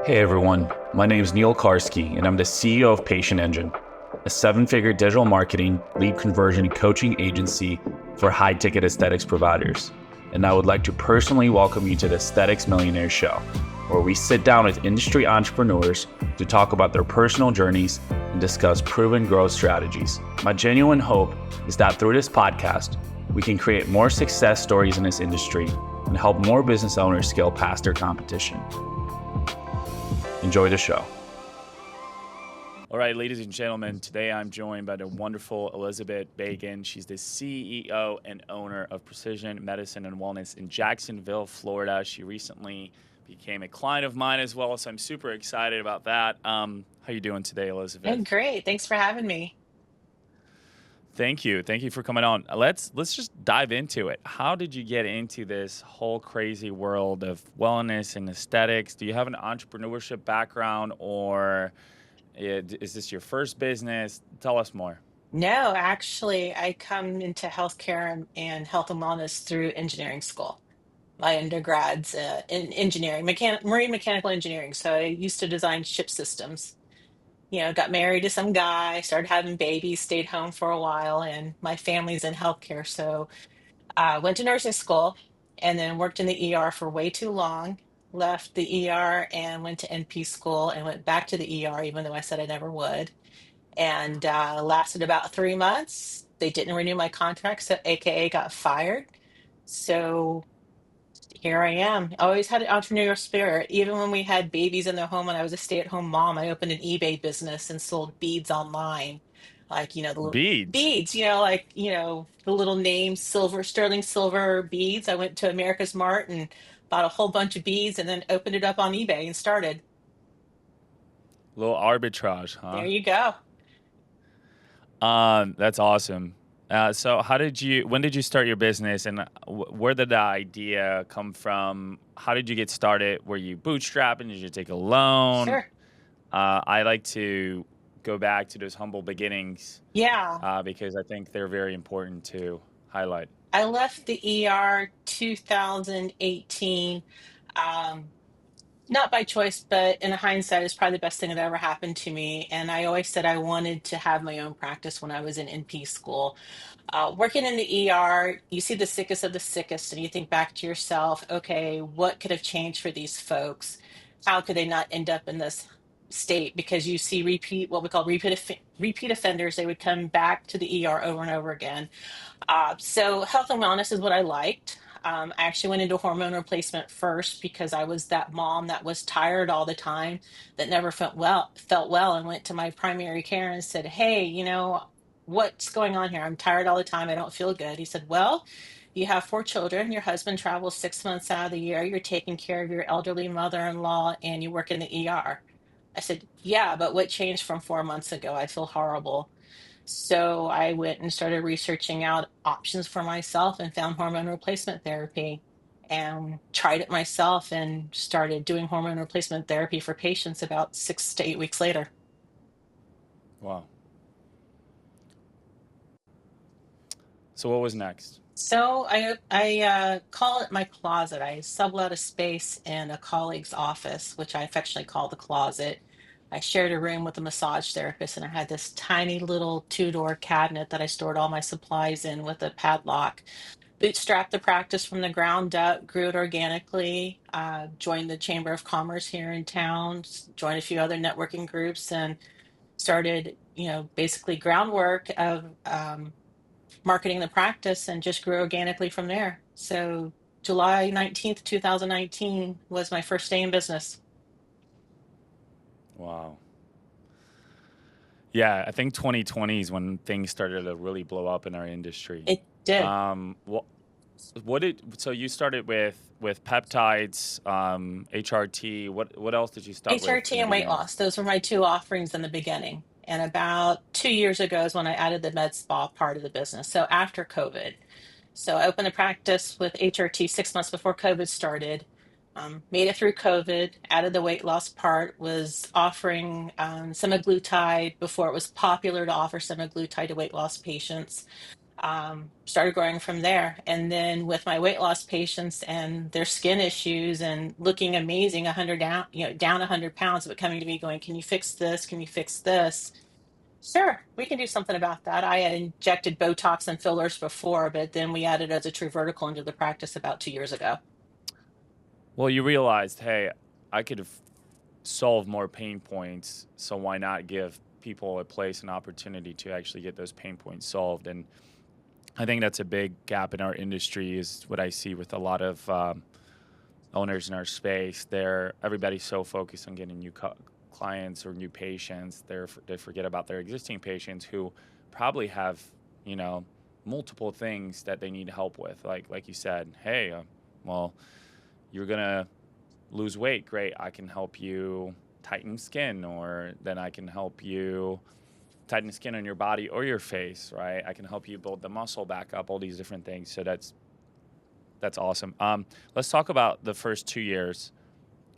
Hey everyone, my name is Neil Karski, and I'm the CEO of Patient Engine, a seven-figure digital marketing, lead conversion, and coaching agency for high-ticket aesthetics providers. And I would like to personally welcome you to the Aesthetics Millionaires Show, where we sit down with industry entrepreneurs to talk about their personal journeys and discuss proven growth strategies. My genuine hope is that through this podcast, we can create more success stories in this industry and help more business owners scale past their competition. Enjoy the show. All right, ladies and gentlemen, today I'm joined by the wonderful Elizabeth Bagan. She's the CEO and owner of Precision Medicine and Wellness in Jacksonville, Florida. She recently became a client of mine as well, so I'm super excited about that. How you doing today, Hey, Elizabeth? great. Thanks for having me. Thank you. Thank you for coming on. Let's just dive into it. How did you get into this whole crazy world of wellness and aesthetics? Do you have an entrepreneurship background, or is this your first business? Tell us more. No, actually, I come into healthcare and health and wellness through engineering school. My undergrad's in engineering, marine mechanical engineering. So I used to design ship systems. Got married to some guy, started having babies, stayed home for a while, and my family's in healthcare. So I went to nursing school and then worked in the ER for way too long. Left the ER and went to NP school and went back to the ER, even though I said I never would. And lasted about 3 months. They didn't renew my contract, so AKA got fired. So here I am. I always had an entrepreneurial spirit. Even when we had babies in the home and I was a stay-at-home mom, I opened an eBay business and sold beads online. Like, the little Beads. beads, the little name silver, sterling silver beads. I went to America's Mart and bought a whole bunch of beads and then opened it up on eBay and started. Little arbitrage, There huh? you go. That's awesome. So when did you start your business, and where did the idea come from? How did you get started? Were you bootstrapping? Did you take a loan? Sure. I like to go back to those humble beginnings Yeah. because I think they're very important to highlight. I left the ER 2018. Um, Not by choice, but in hindsight, it's probably the best thing that ever happened to me. And I always said I wanted to have my own practice when I was in NP school. Working in the ER, you see the sickest of the sickest, and you think back to yourself, okay, what could have changed for these folks? How could they not end up in this state? Because you see what we call repeat offenders. They would come back to the ER over and over again. So health and wellness is what I liked. I actually went into hormone replacement first because I was that mom that was tired all the time, that never felt well, and went to my primary care and said, "Hey, what's going on here? I'm tired all the time. I don't feel good." He said, "Well, you have four children. Your husband travels 6 months out of the year. You're taking care of your elderly mother-in-law, and you work in the ER." I said, "Yeah, but what changed from 4 months ago? I feel horrible." So I went and started researching out options for myself and found hormone replacement therapy and tried it myself and started doing hormone replacement therapy for patients about 6 to 8 weeks later. Wow. So what was next? So I call it my closet. I sublet a space in a colleague's office, which I affectionately call the closet. I shared a room with a massage therapist, and I had this tiny little two-door cabinet that I stored all my supplies in with a padlock. Bootstrapped the practice from the ground up, grew it organically, joined the Chamber of Commerce here in town, joined a few other networking groups, and started, basically groundwork of marketing the practice and just grew organically from there. So July 19th, 2019 was my first day in business. Wow. Yeah, I think 2020 is when things started to really blow up in our industry. It did. What so you started with peptides, HRT. What else did you start with HRT in the and weight beginning? loss, those were my two offerings in the beginning. And about 2 years ago is when I added the med spa part of the business. So after COVID. So I opened a practice with HRT 6 months before COVID started. Made it through COVID, added the weight loss part, was offering semaglutide before it was popular to offer semaglutide to weight loss patients. Started growing from there. And then with my weight loss patients and their skin issues and looking amazing, 100 down, down 100 pounds, but coming to me going, can you fix this? Can you fix this? Sure, we can do something about that. I had injected Botox and fillers before, but then we added as a true vertical into the practice about 2 years ago. Well, you realized, hey, I could solve more pain points, so why not give people a place, an opportunity to actually get those pain points solved? And I think that's a big gap in our industry, is what I see with a lot of owners in our space. Everybody's so focused on getting new clients or new patients, they forget about their existing patients who probably have, you know, multiple things that they need help with. Like you said, hey, well, you're gonna lose weight. Great, I can help you tighten skin, or then I can help you tighten the skin on your body or your face, right? I can help you build the muscle back up, all these different things. So that's awesome. Let's talk about the first 2 years,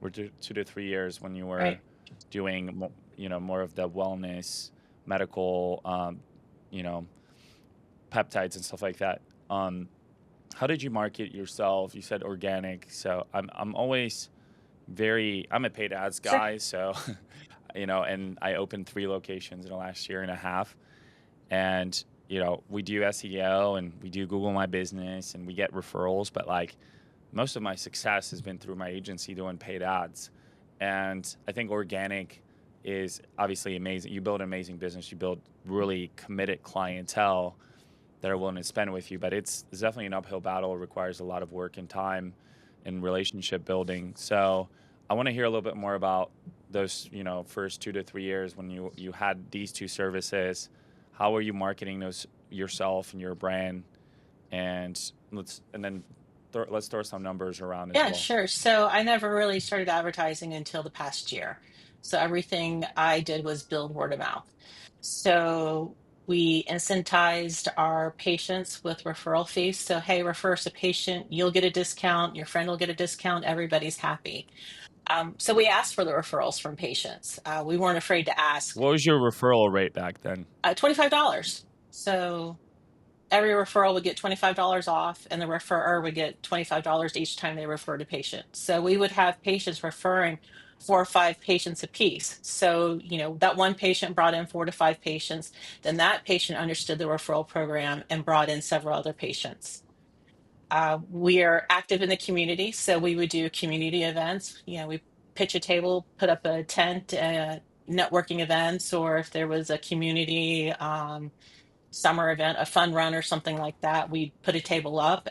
or 2 to 3 years, when you were Right. doing, more of the wellness, medical, you know, peptides and stuff like that. How did you market yourself? You said organic, so I'm always I'm a paid ads Sure. guy, so and I opened 3 locations in the last year and a half, and we do SEO and we do Google My Business and we get referrals, but like most of my success has been through my agency doing paid ads. And I think organic is obviously amazing. You build an amazing business, you build really committed clientele that are willing to spend with you, but it's definitely an uphill battle. It requires a lot of work and time and relationship building. So I want to hear a little bit more about those, first 2 to 3 years when you had these two services. How were you marketing those yourself and your brand? And let's throw some numbers around as Yeah, well. sure. So I never really started advertising until the past year. So everything I did was build word of mouth. So we incentivized our patients with referral fees. So, hey, refer us a patient, you'll get a discount, your friend will get a discount, everybody's happy. So we asked for the referrals from patients. We weren't afraid to ask. What was your referral rate back then? $25. So every referral would get $25 off, and the referrer would get $25 each time they referred a patient. So we would have patients referring 4 or 5 patients apiece. So, that one patient brought in 4 to 5 patients. Then that patient understood the referral program and brought in several other patients. We are active in the community, so we would do community events. We pitch a table, put up a tent, networking events, or if there was a community summer event, a fun run or something like that, we put a table up,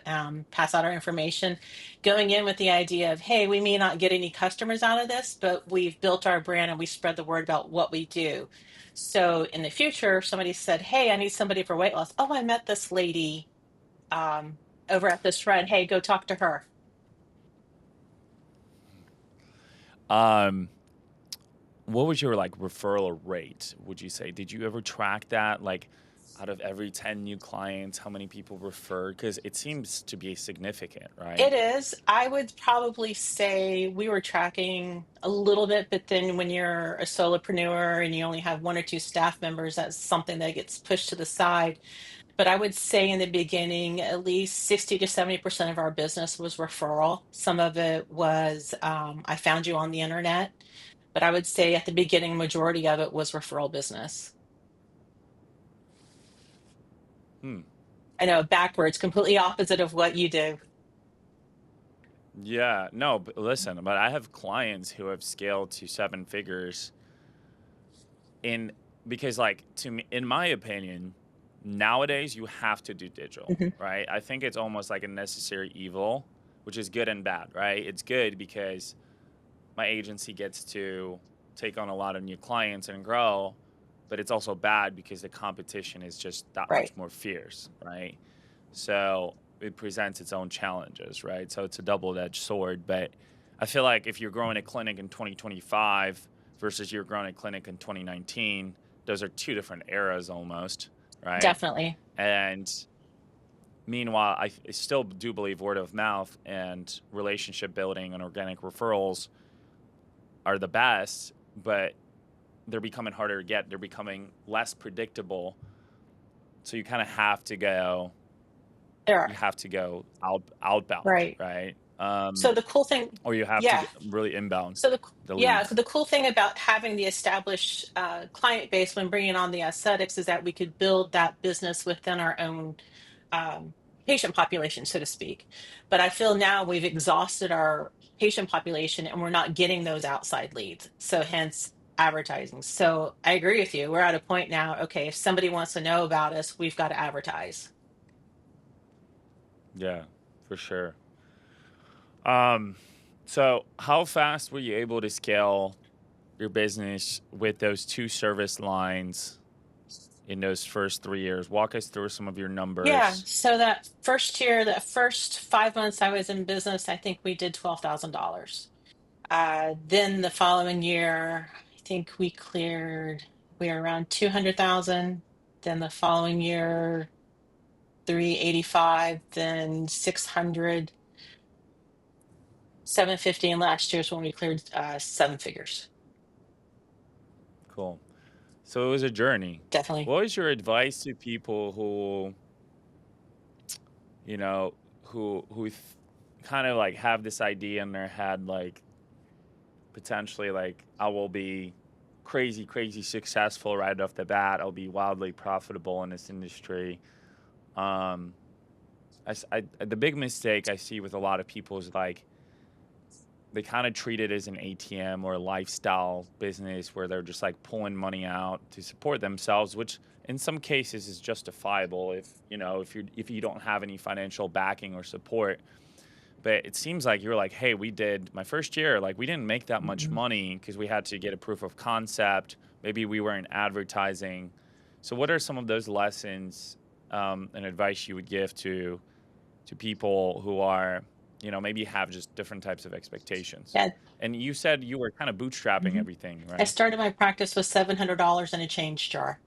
pass out our information, going in with the idea of, hey, we may not get any customers out of this, but we've built our brand and we spread the word about what we do. So in the future, if somebody said, hey, I need somebody for weight loss. Oh, I met this lady over at this run. Hey, go talk to her. Um, what was your like referral rate, would you say? Did you ever track that? Like out of every 10 new clients, how many people referred? Because it seems to be significant, right? It is. I would probably say we were tracking a little bit, but then when you're a solopreneur and you only have 1 or 2 staff members, that's something that gets pushed to the side. But I would say in the beginning, at least 60 to 70% of our business was referral. Some of it was I found you on the internet, but I would say at the beginning, majority of it was referral business. Hmm. I know, backwards, completely opposite of what you do. Yeah, no, but listen, but I have clients who have scaled to 7 figures in because like to me, in my opinion, nowadays you have to do digital, Mhm. right? I think it's almost like a necessary evil, which is good and bad, right? It's good because my agency gets to take on a lot of new clients and grow, but it's also bad because the competition is just that Right. much more fierce, right? So it presents its own challenges, right? So it's a double-edged sword. But I feel like if you're growing a clinic in 2025 versus you're growing a clinic in 2019, those are two different eras almost, right? Definitely. And meanwhile, I still do believe word of mouth and relationship building and organic referrals are the best, but they're becoming harder to get. They're becoming less predictable So you kind of have to go. There are. You have to go outbound, Right. right? So the cool thing, Or you have to yeah. get really inbound So the so leads. the cool thing about having the established client base when bringing on the aesthetics is that we could build that business within our own um, patient population, so to speak. But I feel now we've exhausted our patient population and we're not getting those outside leads. So hence advertising. So I agree with you. We're at a point now. Okay, if somebody wants to know about us, we've got to advertise. Yeah, for sure. So how fast were you able to scale your business with those two service lines in those first 3 years? Walk us through some of your Yeah. numbers. So that first year, that first 5 months I was in business, I think we did $12,000. Then the following year, I think we were around 200,000. Then the following year, 385, then 600, 750, and last year's when we cleared seven figures. Cool. So it was a journey. Definitely. What is your advice to people who, you know, kind of like have this idea in their head, like potentially like I will be crazy successful right off the bat. I'll be wildly profitable in this industry. Um, the big mistake I see with a lot of people is like they kind of treat it as an ATM or a lifestyle business where they're just like pulling money out to support themselves, which in some cases is justifiable if you don't have any financial backing or support. But it seems like you're like, hey, we did my first year, like we didn't make that much Mhm. money because we had to get a proof of concept. Maybe we weren't advertising. So what are some of those lessons and advice you would give to people who are, maybe have just different types of expectations? Yeah. And you said you were kind of bootstrapping Mhm. everything, I right? started my practice with $700 in a change jar.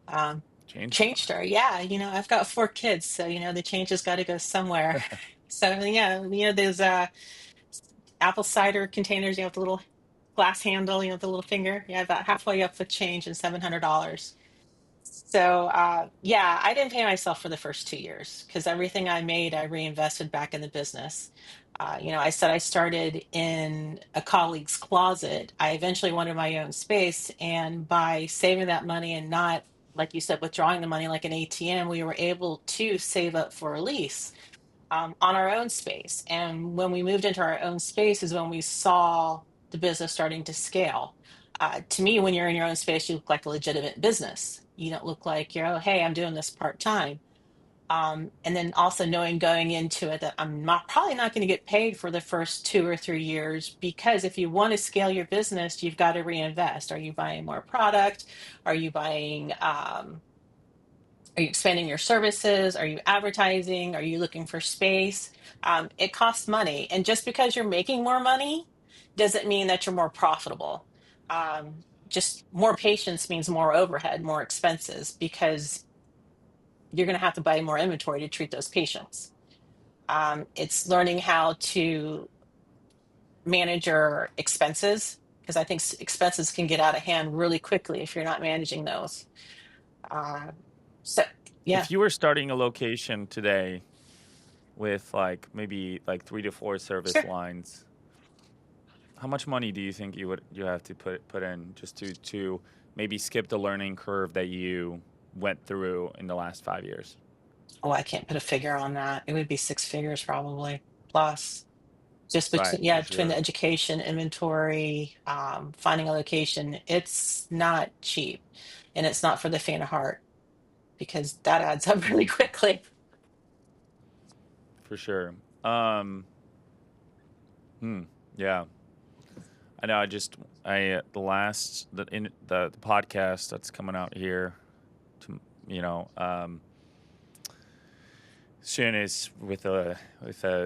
Um, Change Change jar. jar. Yeah. I've got four kids, so, the change has got to go somewhere. So, yeah, there's apple cider containers, the little glass handle, the little finger. Yeah, about halfway up with change and $700. So, yeah, I didn't pay myself for the first 2 years because everything I made, I reinvested back in the business. I said I started in a colleague's closet. I eventually wanted my own space. And by saving that money and not, like you said, withdrawing the money like an ATM, we were able to save up for a lease on our own space. And when we moved into our own space is when we saw the business starting to scale. To me, when you're in your own space, you look like a legitimate business. You don't look like you're, oh, hey, I'm doing this part time. And then also knowing going into it that I'm probably not going to get paid for the first 2 or 3 years because if you want to scale your business, you've got to reinvest. Are you buying more product? Are you buying are you expanding your services? Are you advertising? Are you looking for space? It costs money. And just because you're making more money doesn't mean that you're more profitable. Just more patients means more overhead, more expenses, because you're going to have to buy more inventory to treat those patients. It's learning how to manage your expenses, because I think expenses can get out of hand really quickly if you're not managing those. Uh, so, yeah, If you were starting a location today with like maybe like 3 to 4 service sure. lines, how much money do you think you have to put in just to maybe skip the learning curve that you went through in the last 5 years? Oh, I can't put a figure on that. It would be six figures probably plus. Just Right, between, yeah, for between the sure. education, inventory, finding a location, it's not cheap, and it's not for the faint of heart because that adds up really Mm, quickly. for sure. Um, hmm, yeah. I know. The last the podcast that's coming out here, to, soon is with a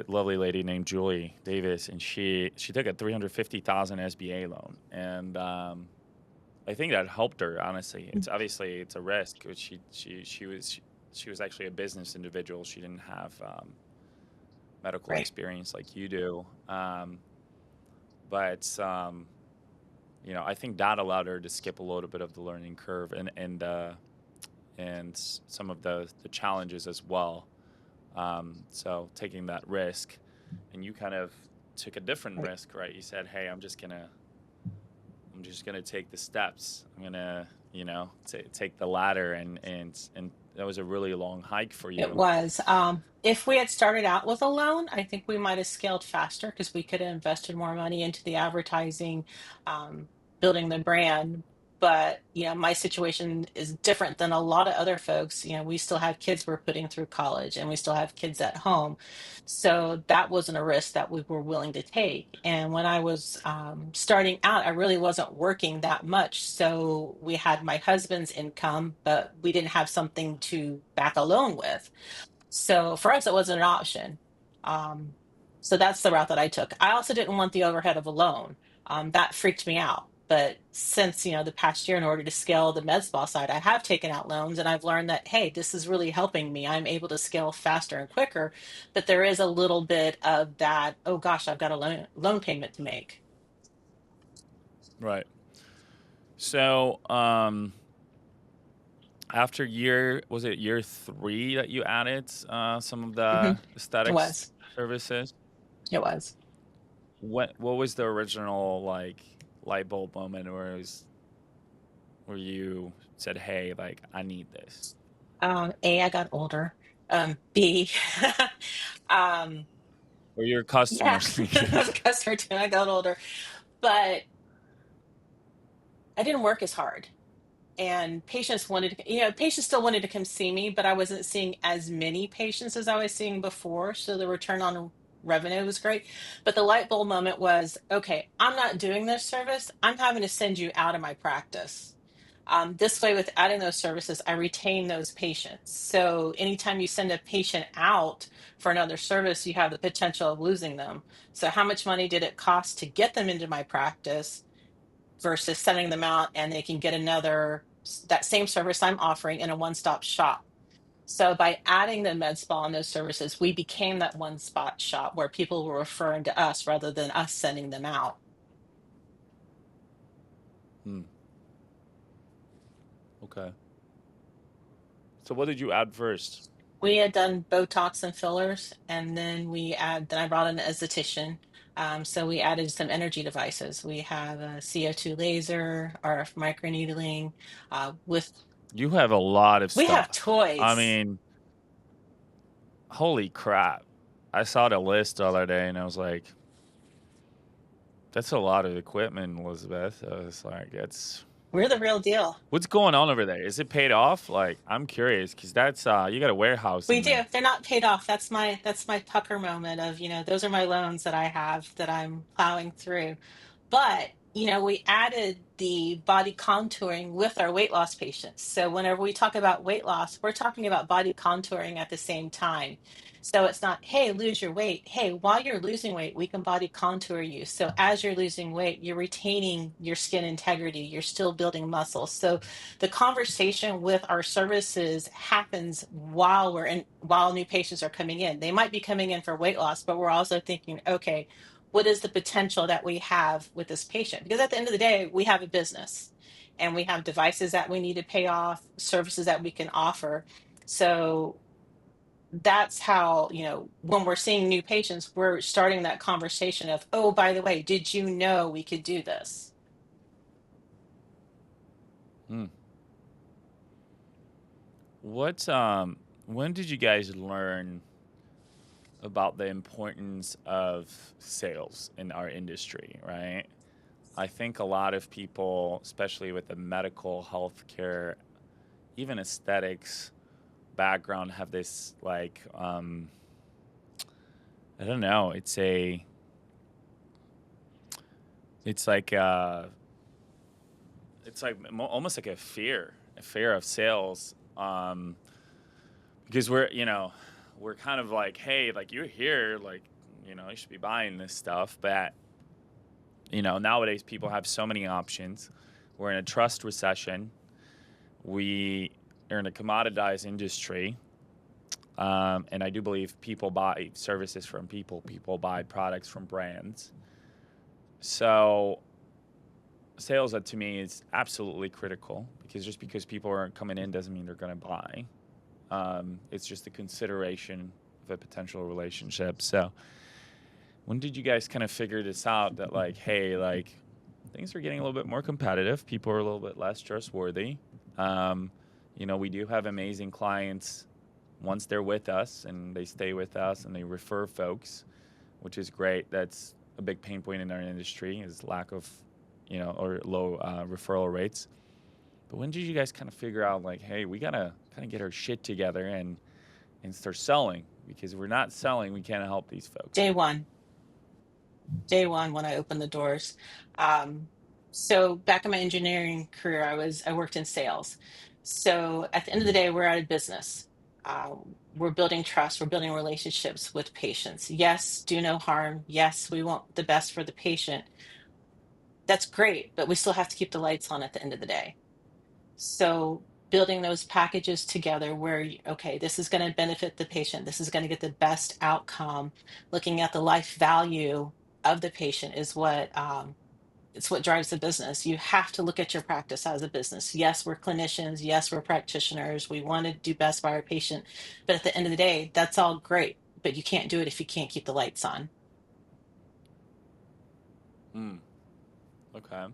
lovely lady named Julie Davis, and she took a 350,000 SBA loan, and I think that helped her. Honestly, it's a risk. But she was actually a business individual. She didn't have medical Right. experience like you do, but I think that allowed her to skip a little bit of the learning curve, and and some of the challenges as well. So taking that risk, and you kind of took a different Right. risk, right? You said, "Hey, I'm just gonna take the steps. I'm gonna, take the ladder," and that was a really long hike for It you. was. If we had started out with a loan, I think we might have scaled faster because we could have invested more money into the advertising, um, building the brand. But, my situation is different than a lot of other folks. We still have kids we're putting through college and we still have kids at home. So that wasn't a risk that we were willing to take. And when I was starting out, I really wasn't working that much. So we had my husband's income, but we didn't have something to back a loan with. So for us, it wasn't an option. Um, so that's the route that I took. I also didn't want the overhead of a loan. That freaked me out. But since, the past year, in order to scale the med spa side, I have taken out loans and I've learned that, hey, this is really helping me. I'm able to scale faster and quicker. But there is a little bit of that, oh gosh, I've got a loan payment to make. Right. So, after was it year 3 that you added some of hmm the It aesthetics was. services? It was. What was the original like light bulb moment where you said, "Hey, like I need this"? A, I got older. B, um, Or your yeah, customers needed as a it? customer too, I got older, but I didn't work as hard. And patients still wanted to come see me, but I wasn't seeing as many patients as I was seeing before. So the return on revenue was great. But the light bulb moment was, okay, I'm not doing this service. I'm having to send you out of my practice. This way, with adding those services, I retain those patients. So anytime you send a patient out for another service, you have the potential of losing them. So how much money did it cost to get them into my practice versus sending them out and they can get that same service I'm offering in a one-stop shop? So by adding the med spa and those services, we became that one-spot shop where people were referring to us rather than us sending them out. Hmm. Okay. So what did you add first? We had done Botox and fillers, and then I brought in an esthetician. So we added some energy devices. We have a CO2 laser, RF microneedling, with You have a lot of we have stuff. I toys. mean, holy crap. I saw the list the other day and I was like, that's a lot of equipment, Elizabeth. I was like, We're the real deal. what's going on over there? Is it paid off? Like, I'm curious because that's you got a warehouse We in do. there. They're not paid off. That's my pucker moment of, those are my loans that I have that I'm plowing through. But, we added the body contouring with our weight loss patients. So whenever we talk about weight loss, we're talking about body contouring at the same time. So it's not, hey, lose your weight. Hey, while you're losing weight, we can body contour you. So as you're losing weight, you're retaining your skin integrity. You're still building muscle. So the conversation with our services happens while new patients are coming in. They might be coming in for weight loss, but we're also thinking, okay, what is the potential that we have with this patient? Because at the end of the day, we have a business and we have devices that we need to pay off, services that we can offer. So that's how, when we're seeing new patients, we're starting that conversation of, oh, by the way, did you know we could do this? Hmm. What when did you guys learn about the importance of sales in our industry, right? I think a lot of people, especially with the medical, healthcare, even aesthetics background, have this like I don't know, it's like almost like a fear of sales, because we're kind of like, hey, like you're here, like you should be buying this stuff, but nowadays people have so many options. We're in a trust recession. We are in a commoditized industry, and I do believe people buy services from people. People buy products from brands. So sales, that to me is absolutely critical, because just because people aren't coming in doesn't mean they're going to buy. It's just a consideration of a potential relationship. So when did you guys kind of figure this out, that like, hey, like things are getting a little bit more competitive, people are a little bit less trustworthy? We do have amazing clients once they're with us, and they stay with us and they refer folks, which is great. That's a big pain point in our industry, is lack of, or low referral rates. But when did you guys kind of figure out, like, hey, we gotta kind of get our shit together and start selling? Because if we're not selling, we can't help these folks. Day one when I opened the doors. So back in my engineering career, I worked in sales. So at the end of the day, we're out of business. We're building trust. We're building relationships with patients. Yes, do no harm. Yes, we want the best for the patient. That's great, but we still have to keep the lights on at the end of the day. So building those packages together where, okay, this is going to benefit the patient. This is going to get the best outcome. Looking at the life value of the patient is it's what drives the business. You have to look at your practice as a business. Yes, we're clinicians. Yes, we're practitioners. We want to do best by our patient. But at the end of the day, that's all great. But you can't do it if you can't keep the lights on. Okay.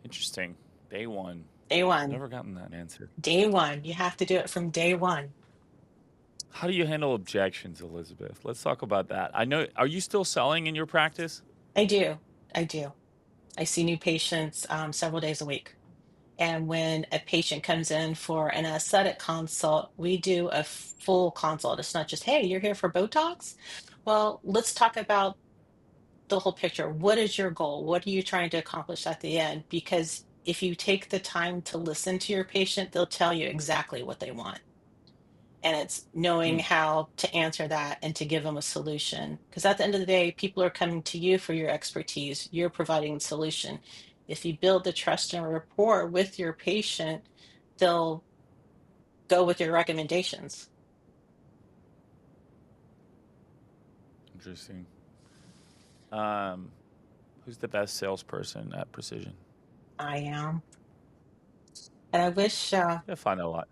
Interesting. Day one. Day one. Never gotten that answer. Day one. You have to do it from day one. How do you handle objections, Elizabeth? Let's talk about that. I know, are you still selling in your practice? I do. I do. I see new patients several days a week. And when a patient comes in for an aesthetic consult, we do a full consult. It's not just, hey, you're here for Botox. Well, let's talk about the whole picture. What is your goal? What are you trying to accomplish at the end? Because if you take the time to listen to your patient, they'll tell you exactly what they want. And it's knowing how to answer that and to give them a solution. Because at the end of the day, people are coming to you for your expertise. You're providing the solution. If you build the trust and rapport with your patient, they'll go with your recommendations. Interesting. Who's the best salesperson at Precision? I am. And I wish, I find that a lot.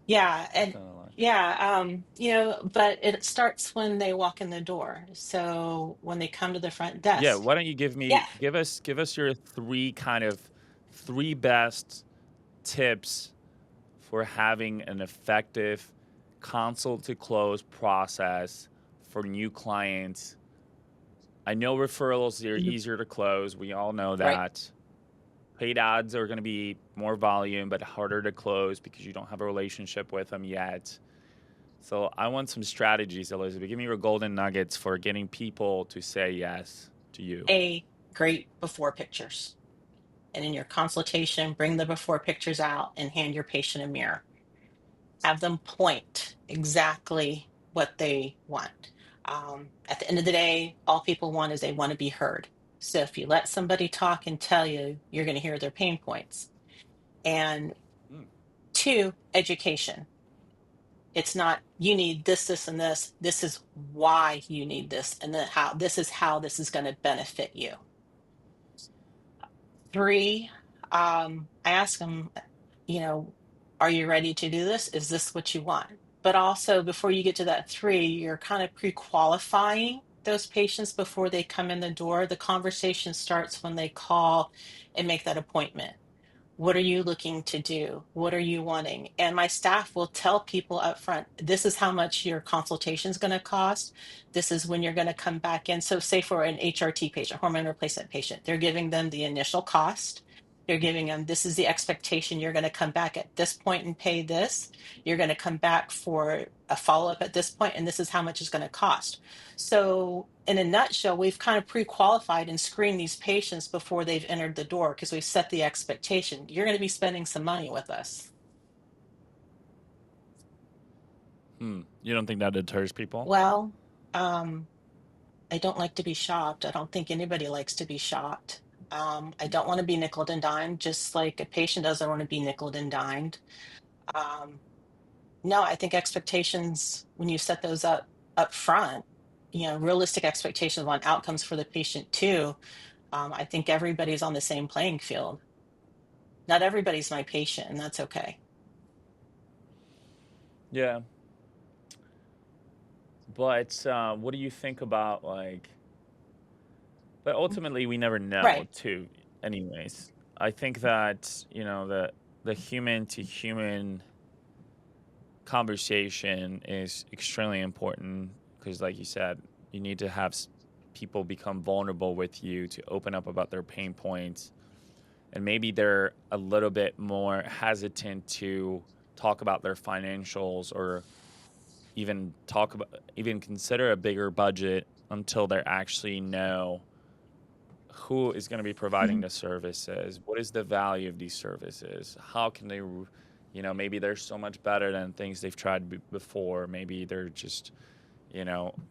yeah, and Find that a lot. yeah, but it starts when they walk in the door. So when they come to the front desk. Yeah, why don't you Yeah. give us your three best tips for having an effective consult to close process for new clients. I know referrals are easier to close. We all know that. Right. Paid ads are going to be more volume, but harder to close because you don't have a relationship with them yet. So I want some strategies, Elizabeth. Give me your golden nuggets for getting people to say yes to you. Great before pictures. And in your consultation, bring the before pictures out and hand your patient a mirror. Have them point exactly what they want. At the end of the day, all people want is they want to be heard. So if you let somebody talk and tell you, you're going to hear their pain points. And two, education. It's not you need this, this, and this. This is why you need this, and then how this is going to benefit you. Three, I ask them, are you ready to do this? Is this what you want? But also, before you get to that three, you're kind of pre-qualifying those patients before they come in the door. The conversation starts when they call and make that appointment. What are you looking to do? What are you wanting? And my staff will tell people up front, this is how much your consultation is going to cost. This is when you're going to come back in. So say for an HRT patient, hormone replacement patient, they're giving them the initial cost. They're giving them, this is the expectation. You're going to come back at this point and pay this. You're going to come back for a follow-up at this point, and this is how much it's going to cost. So in a nutshell, we've kind of pre-qualified and screened these patients before they've entered the door because we've set the expectation. You're going to be spending some money with us. You don't think that deters people? Well, I don't like to be shopped. I don't think anybody likes to be shopped. I don't want to be nickeled and dimed, just like a patient doesn't want to be nickeled and dimed. No, I think expectations, when you set those up front, realistic expectations on outcomes for the patient too, I think everybody's on the same playing field. Not everybody's my patient, and that's okay. Yeah. But what do you think about like? But ultimately, we never know, Right. too. Anyways, I think that the human to human conversation is extremely important because, like you said, you need to have people become vulnerable with you to open up about their pain points, and maybe they're a little bit more hesitant to talk about their financials or even consider a bigger budget until they actually know who is going to be providing Mhm. the services, what is the value of these services, how can they, maybe they're so much better than things they've tried before, maybe they're just,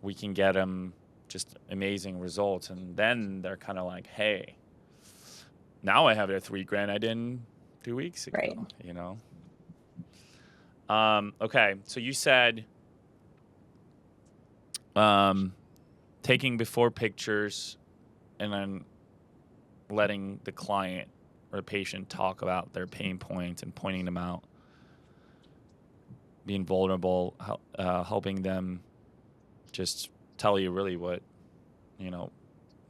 we can get them just amazing results, and then they're kind of like, hey, now I have the $3,000 I didn't 2 weeks Right. ago. Okay, so you said taking before pictures and then letting the client or the patient talk about their pain points and pointing them out, being vulnerable, helping them just tell you really you know,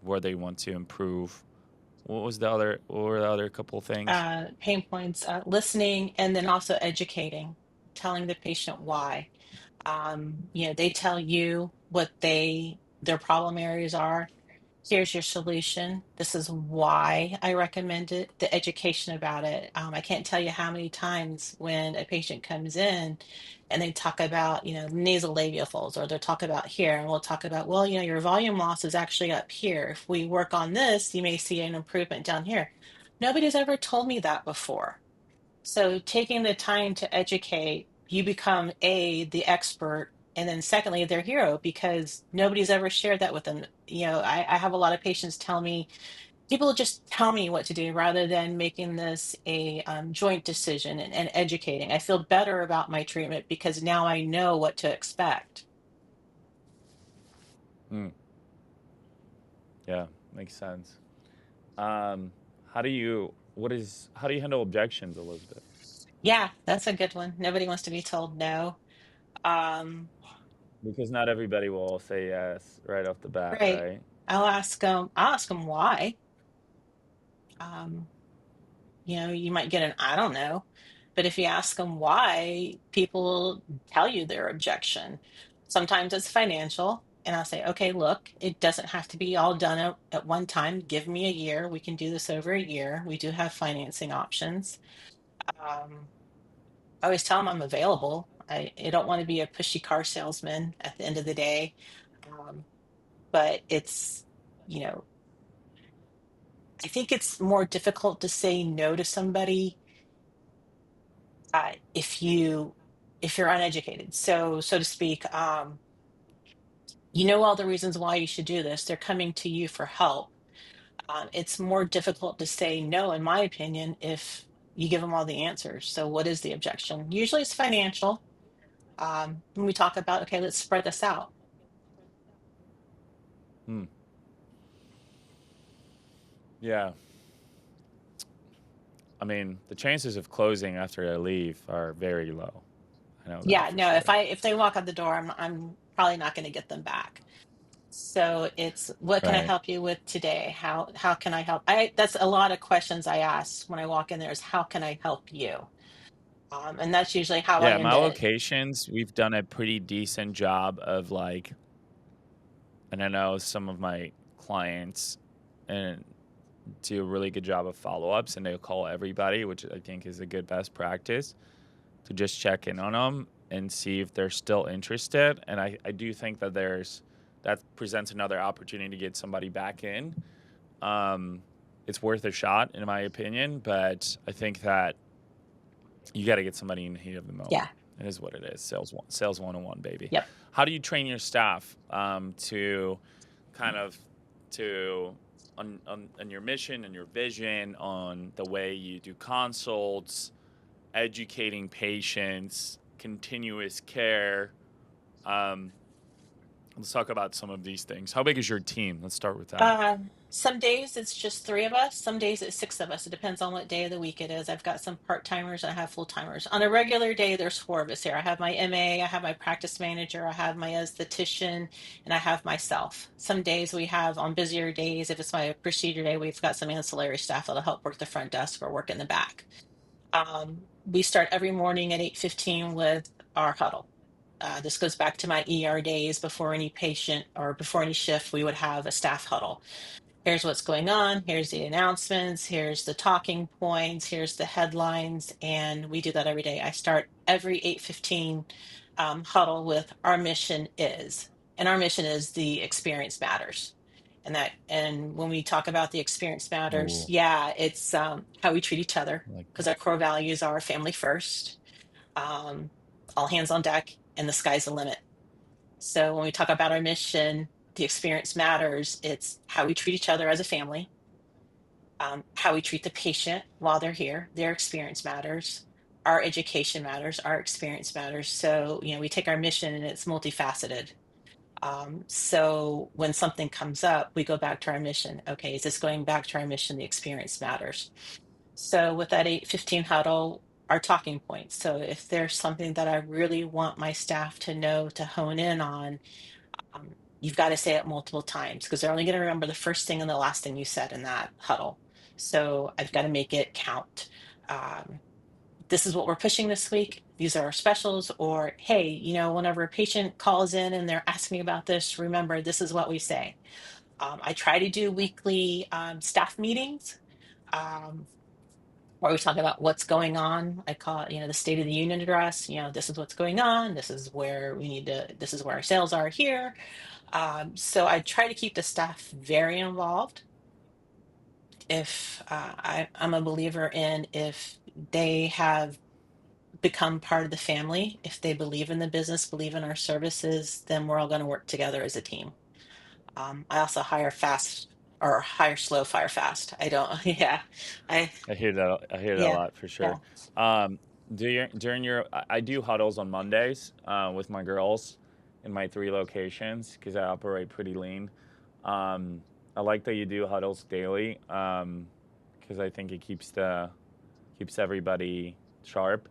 where they want to improve. What were the other couple things? Pain points, listening, and then also educating, telling the patient why. They tell you what their problem areas are. Here's your solution. This is why I recommend it. The education about it. I can't tell you how many times when a patient comes in and they talk about, nasolabial folds, or they'll talk about here, and we'll talk about, well, your volume loss is actually up here. If we work on this, you may see an improvement down here. Nobody's ever told me that before. So taking the time to educate, you become the expert, and then secondly, their hero, because nobody's ever shared that with them. I have a lot of patients tell me, people just tell me what to do rather than making this a joint decision and educating. I feel better about my treatment because now I know what to expect. Hmm. Yeah, makes sense. Um, how do you handle objections, Elizabeth? Yeah, that's a good one. Nobody wants to be told no. Um, Because not everybody will say yes right off the bat, right. right? I'll ask them why. Um, you might get an I don't know. But if you ask them why, people tell you their objection. Sometimes it's financial. And I'll say, okay, look, it doesn't have to be all done at one time. Give me a year. We can do this over a year. We do have financing options. I always tell them I'm available. I don't want to be a pushy car salesman at the end of the day. Um, but you know, I think it's more difficult to say no to somebody if you're uneducated, so to speak. You know all the reasons why you should do this. They're coming to you for help. It's more difficult to say no, in my opinion, if you give them all the answers. So what is the objection? Usually it's financial. When we talk about, okay, let's spread this out. Hmm. Yeah. I mean, the chances of closing after I leave are very low. I know that Yeah, for no, sure. if they walk out the door, I'm probably not going to get them back. So it's, what can I Right. help you with today? How can I help? That's a lot of questions I ask when I walk in there, is how can I help you? And that's usually how I Yeah, end my it. locations, we've done a pretty decent job of like, and I know some of my clients and do a really good job of follow-ups and they'll call everybody, which I think is a good best practice to just check in on them and see if they're still interested. And I do think that that presents another opportunity to get somebody back in. Um, it's worth a shot in my opinion, but I think that you got to get somebody in the heat of the moment. Yeah. It is what it is. Sales 101, baby. Yep. How do you train your staff to kind of to on your mission and your vision, on the way you do consults, educating patients, continuous care? Um, let's talk about some of these things. How big is your team? Let's start with that. Some days it's just three of us. Some days it's six of us. It depends on what day of the week it is. I've got some part-timers and I have full-timers. On a regular day, there's four of us here. I have my MA, I have my practice manager, I have my esthetician, and I have myself. Some days we have, on busier days, if it's my procedure day, we've got some ancillary staff that'll help work the front desk or work in the back. We start every morning at 8:15 with our huddle. This goes back to my ER days. Before any patient or before any shift, we would have a staff huddle. Here's what's going on, here's the announcements, here's the talking points, here's the headlines, and we do that every day. I start every 8:15 huddle with our mission is, and our mission is the experience matters. And when we talk about the experience matters, Ooh, yeah, it's how we treat each other, I like because that. our core values are family first, um, all hands on deck, and the sky's the limit. So when we talk about our mission, the experience matters. It's how we treat each other as a family, how we treat the patient while they're here. Their experience matters. Our education matters. Our experience matters. So, we take our mission and it's multifaceted. So when something comes up, we go back to our mission. Okay, is this going back to our mission? The experience matters. So with that 8:15 huddle, our talking points. So if there's something that I really want my staff to know to hone in on, you've got to say it multiple times because they're only going to remember the first thing and the last thing you said in that huddle. So I've got to make it count. Um, this is what we're pushing this week. These are our specials. Or, hey, whenever a patient calls in and they're asking about this, remember, this is what we say. I try to do weekly staff meetings um, where we talk about what's going on. I call it, the State of the Union address. This is what's going on. This is where this is where our sales are here. So I try to keep the staff very involved. If I'm a believer in, if they have become part of the family, if they believe in the business, believe in our services, then we're all going to work together as a team. I also hire fast or hire slow, fire fast. I don't, yeah, I, I hear that. I hear that a yeah, lot for yeah. sure. During your, I do huddles on Mondays with my girls in my 3 locations because I operate pretty lean. I like that you do huddles daily because I think it keeps everybody sharp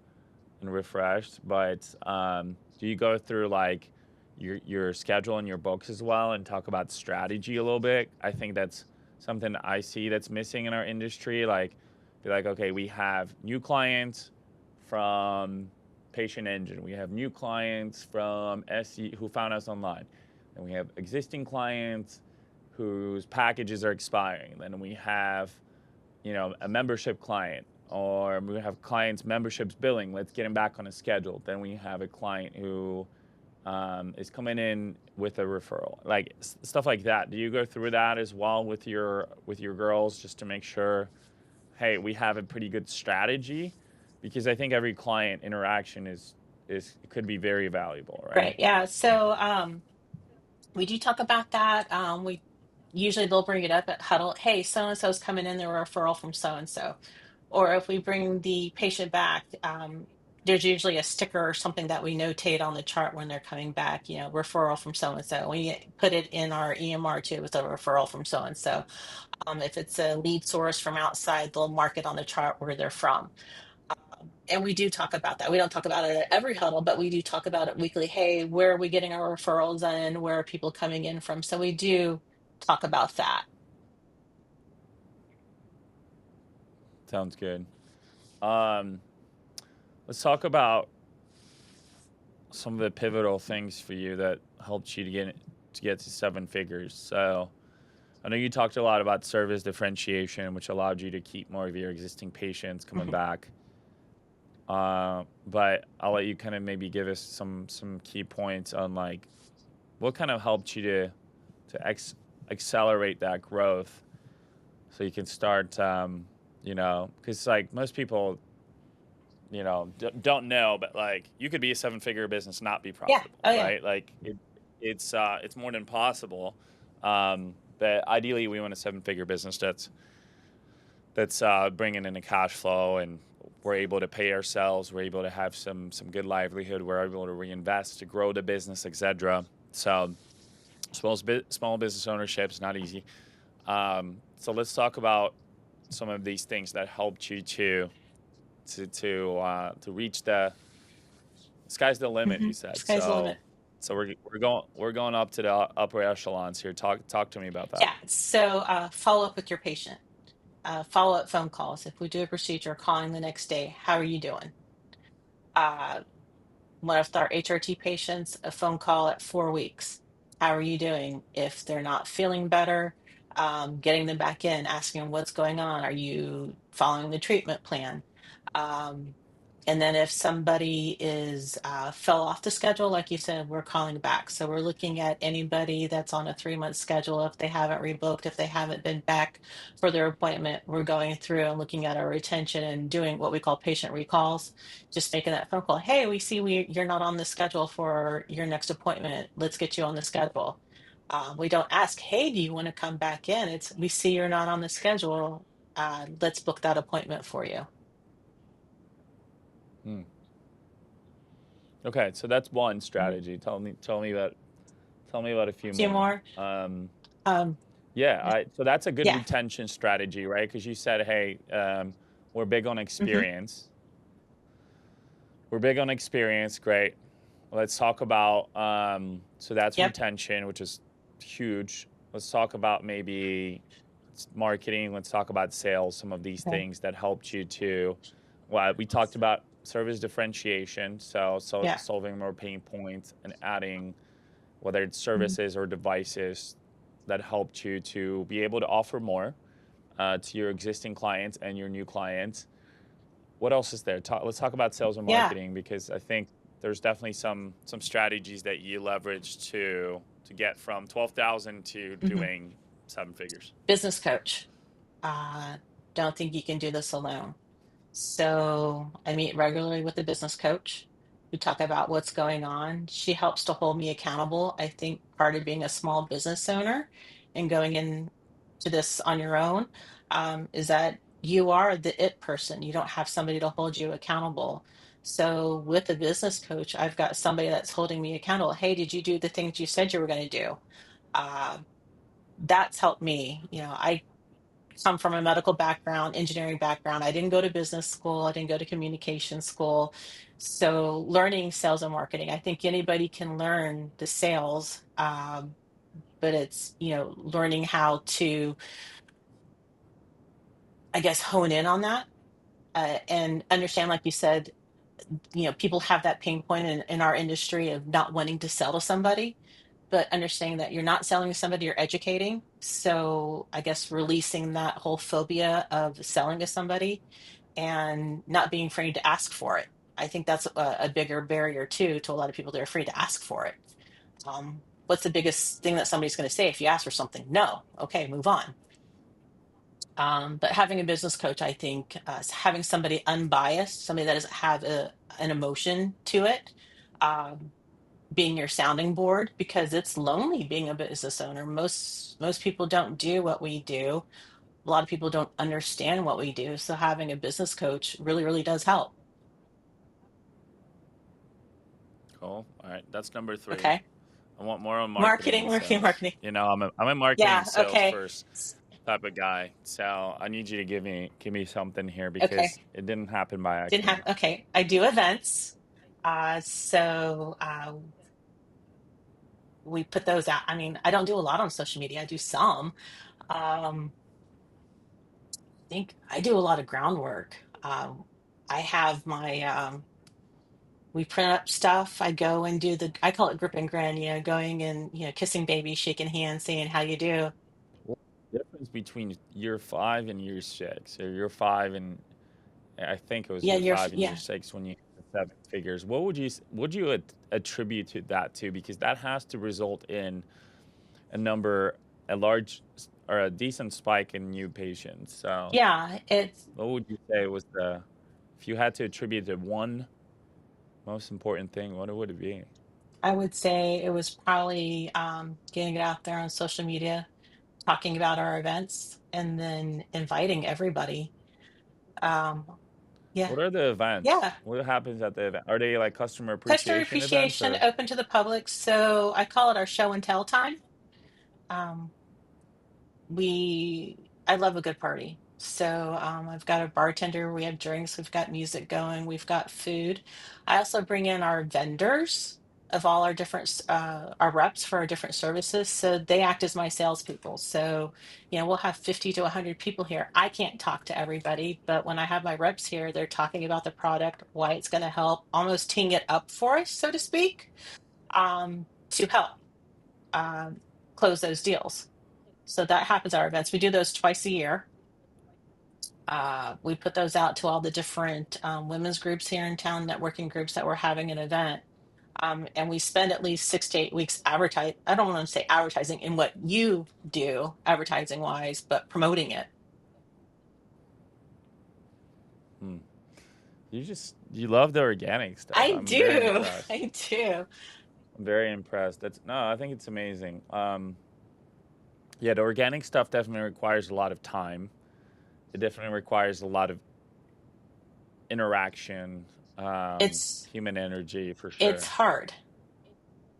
and refreshed. But do you go through like your schedule and your books as well and talk about strategy a little bit? I think that's something I see that's missing in our industry. Like, be like, okay, we have new clients from Patient Engine. We have new clients from SE who found us online. And we have existing clients whose packages are expiring. Then we have, a membership client, or we have clients memberships billing. Let's get them back on a schedule. Then we have a client who is coming in with a referral, like stuff like that. Do you go through that as well with your girls just to make sure, hey, we have a pretty good strategy? Because I think every client interaction is could be very valuable, right? Great. Yeah. So we do talk about that. We usually they'll bring it up at huddle. Hey, so and so's coming in. They're a referral from so and so. Or if we bring the patient back, there's usually a sticker or something that we notate on the chart when they're coming back. Referral from so and so. We put it in our EMR too with a referral from so and so. If it's a lead source from outside, they'll mark it on the chart where they're from. And we do talk about that. We don't talk about it at every huddle, but we do talk about it weekly. Hey, where are we getting our referrals in? Where are people coming in from? So we do talk about that. Sounds good. Um, let's talk about some of the pivotal things for you that helped you to get to 7 figures. So I know you talked a lot about service differentiation, which allowed you to keep more of your existing patients coming Mhm. back. But I'll let you kind of maybe give us some key points on like what kind of helped you to accelerate that growth, so you can start, because like most people, don't know, but like you could be a 7-figure business, not be Yeah. profitable, Oh, yeah. right? Like it's more than possible. But ideally, we want a 7-figure business that's bringing in a cash flow, and we're able to pay ourselves. We're able to have some good livelihood. We're able to reinvest to grow the business, etc. So small business ownership is not easy. So let's talk about some of these things that helped you to reach the sky's the limit. You said Sky's the so. limit. So we're going up to the upper echelons here. Talk to me about that. Yeah. So follow up with your patient. Follow up phone calls. If we do a procedure, calling the next day. How are you doing? Uh, One of our HRT patients, a phone call at 4 weeks. How are you doing? If they're not feeling better, getting them back in, asking them what's going on. Are you following the treatment plan? Um, and then if somebody is fell off the schedule, like you said, we're calling back. So we're looking at anybody that's on a 3 month schedule. If they haven't rebooked, if they haven't been back for their appointment, we're going through and looking at our retention and doing what we call patient recalls, just making that phone call. Hey, we see you're not on the schedule for your next appointment. Let's get you on the schedule. We don't ask, hey, do you want to come back in? It's we see you're not on the schedule. Let's book that appointment for you. Hmm. Okay, so that's one strategy. Tell me about a few A few more. more. Um, Yeah, so that's a good yeah. retention strategy, right? Because you said, hey, we're big on hmm experience. We're big on experience. Great. Let's talk about, so that's Yep. retention, which is huge. Let's talk about maybe marketing. Let's talk about sales, some of these Okay. things that helped you to, well, we talked about service differentiation. So Yeah. solving more pain points and adding, whether it's Mhm. services or devices that helped you to be able to offer more to your existing clients and your new clients. What else is there? Let's talk about sales and Yeah. marketing, because I think there's definitely some strategies that you leverage to get from 12,000 to hmm doing 7 figures. Business coach. Uh, don't think you can do this alone. So I meet regularly with a business coach. We talk about what's going on. She helps to hold me accountable. I think part of being a small business owner and going in to this on your own is that you are the it person. You don't have somebody to hold you accountable. So with a business coach, I've got somebody that's holding me accountable. Hey, did you do the things you said you were going to do? Uh, that's helped me. I come from a medical background, engineering background. I didn't go to business school. I didn't go to communication school. So learning sales and marketing, I think anybody can learn the sales, but it's, learning how to, I guess, hone in on that and understand, like you said, people have that pain point in our industry of not wanting to sell to somebody, but understanding that you're not selling to somebody, you're educating. So I guess releasing that whole phobia of selling to somebody and not being afraid to ask for it. I think that's a bigger barrier too to a lot of people. They're afraid to ask for it. What's the biggest thing that somebody's going to say if you ask for something? No. Okay, move on. But having a business coach, I think, having somebody unbiased, somebody that doesn't have an emotion to it, um, being your sounding board, because it's lonely being a business owner. Most people don't do what we do. A lot of people don't understand what we do. So having a business coach really, really does help. Cool. All right, that's number 3. Okay. I want more on marketing Marketing, and marketing, sales. marketing. I'm a marketing Yeah. and sales Okay. first type of guy. So I need you to give me something here, Okay. because it didn't happen by Didn't have, accident. okay. I do events. We put those out. I mean, I don't do a lot on social media. I do some. I think I do a lot of groundwork. I have we print up stuff. I go and do I call it grip and grin, going and, kissing babies, shaking hands, saying how you do. What's the difference between year 5 and year 6, or year 5 and I think it was Yeah, year 5 and year yeah, 6 when you hit the 7 figures? What would you attribute to that to? Because that has to result in a number, a large or a decent spike in new patients. So yeah. what would you say was if you had to attribute the one most important thing, what would it be? I would say it was probably getting it out there on social media, talking about our events, and then inviting everybody. Um, yeah, What are the events? yeah. What happens at the event? Are they like customer Customer appreciation events, appreciation, or open to the public. So I call it our show and tell time. Um, I love a good party. So I've got a bartender, we have drinks, we've got music going, we've got food. I also bring in our vendors of all our our reps for our different services. So they act as my salespeople. So, we'll have 50 to 100 people here. I can't talk to everybody, but when I have my reps here, they're talking about the product, why it's going to help, almost teeing it up for us, so to speak, to help um, close those deals. So that happens at our events. We do those twice a year. We put those out to all the different women's groups here in town, networking groups that we're having an event. And we spend at least 6 to 8 weeks advertise. I don't want to say advertising in what you do, advertising wise, but promoting it. Hmm. You love the organic stuff. I I'm very do. impressed. I do. I'm very impressed. I think it's amazing. Yeah, the organic stuff definitely requires a lot of time. It definitely requires a lot of interaction, It's human energy for it's sure. hard.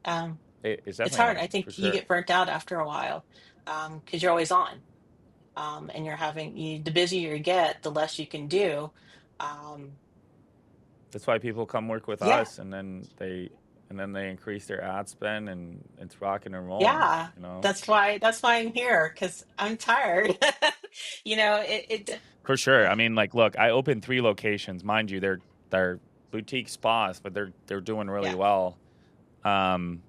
Um, It's it's definitely hard. hard I for think you sure. get burnt out after a while because you're always on. And the busier you get, the less you can do. Um, That's why people come work with yeah, us, and then they increase their ad spend, and it's rocking and rolling. yeah. You know, That's why I'm here because I'm tired. It for sure. I mean, like, look, I opened 3 locations, mind you. They're boutique spas, but they're doing really yeah, well. Um,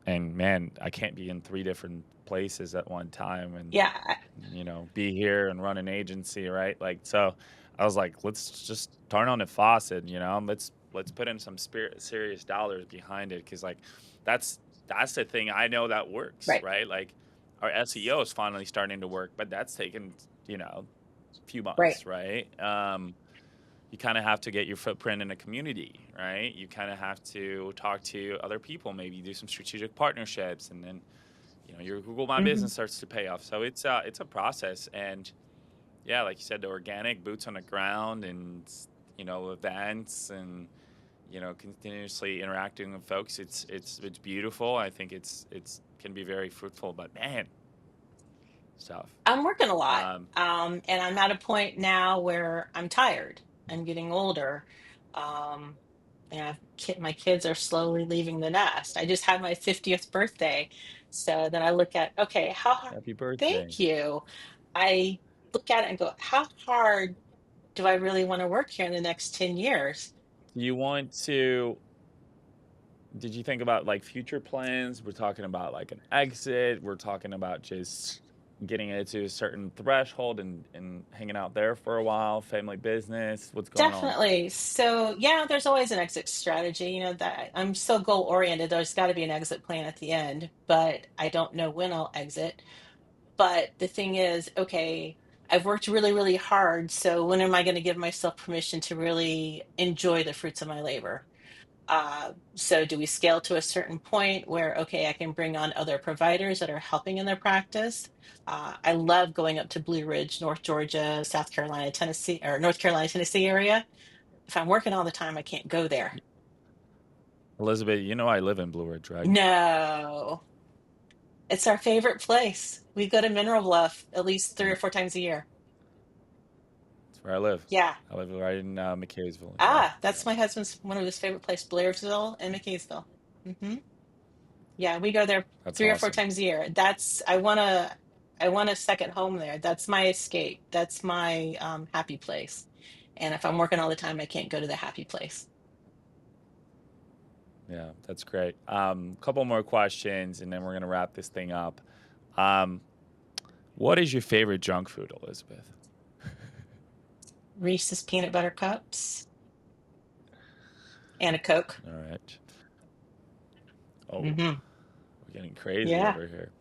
and man, I can't be in 3 different places at one time, and yeah, be here and run an agency, right? Like, so I was like, let's just turn on the faucet, let's put in some serious dollars behind it, because like that's the thing I know that works, right, right? Like, our SEO is finally starting to work, but that's taken a few right. months, right? You kind of have to get your footprint in a community, right? You kind of have to talk to other people, maybe do some strategic partnerships, and then your Google My Hmm. Business starts to pay off. So it's a process, and yeah, like you said, the organic boots on the ground, and events, and continuously interacting with folks. It's beautiful. I think it's can be very fruitful, but man, it's tough. I'm working a lot, Um, and I'm at a point now where I'm tired. I'm getting older. Um, my kids are slowly leaving the nest. I just had my 50th birthday. So then I look at, okay, Happy birthday. thank you. I look at it and go, how hard do I really want to work here in the next 10 years? You want to? Did you think about like future plans? We're talking about like an exit. We're talking about just getting it to a certain threshold, and hanging out there for a while. Family business. What's going on? Definitely. So, yeah, there's always an exit strategy. That I'm so goal oriented. There's got to be an exit plan at the end, but I don't know when I'll exit. But the thing is, okay, I've worked really, really hard. So when am I going to give myself permission to really enjoy the fruits of my labor? So do we scale to a certain point where, okay, I can bring on other providers that are helping in their practice? I love going up to Blue Ridge, North Georgia, South Carolina, Tennessee, or North Carolina, Tennessee area. If I'm working all the time, I can't go there. Elizabeth, I live in Blue Ridge, right? No, it's our favorite place. We go to Mineral Bluff at least three Yeah, or four times a year. that's where I live. Yeah. I live right in McKaysville. Yeah, yeah. That's my husband's one of his favorite places, Blairsville and McKeesville. Hmm. Yeah, we go there That's 3 or 4 awesome. times a year. I want a second home there. That's my escape. That's my happy place. And if I'm working all the time, I can't go to the happy place. Yeah, that's great. Couple more questions, and then we're gonna wrap this thing up. Um, what is your favorite junk food, Elizabeth? Reese's peanut butter cups and a Coke. All right. Oh, Hmm. we're getting crazy Yeah. over here.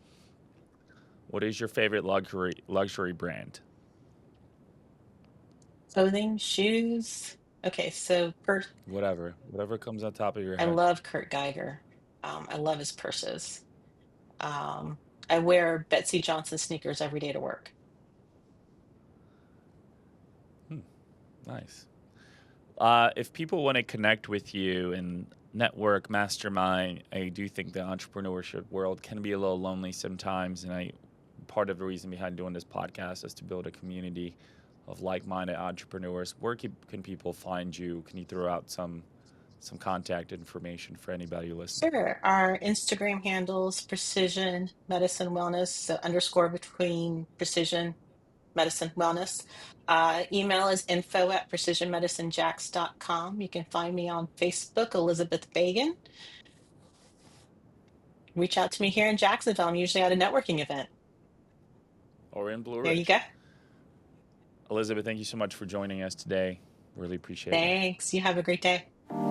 What is your favorite luxury brand? Clothing, shoes. Okay, so Whatever comes on top of your I head. love Kurt Geiger. I love his purses. Um, I wear Betsy Johnson sneakers every day to work. Hmm, nice. If people want to connect with you and network, mastermind, I do think the entrepreneurship world can be a little lonely sometimes, and part of the reason behind doing this podcast is to build a community of like-minded entrepreneurs. Where can people find you? Can you throw out some contact information for anybody listening? Sure. Our Instagram handles Precision Medicine Wellness, so underscore between Precision Medicine Wellness. Email is info@precisionmedicinejax.com. You can find me on Facebook, Elizabeth Bagan. Reach out to me here in Jacksonville. I'm usually at a networking event. Or in Blue There you Ridge. go. Elizabeth, thank you so much for joining us today. Really appreciate it. Thanks. You have a great day.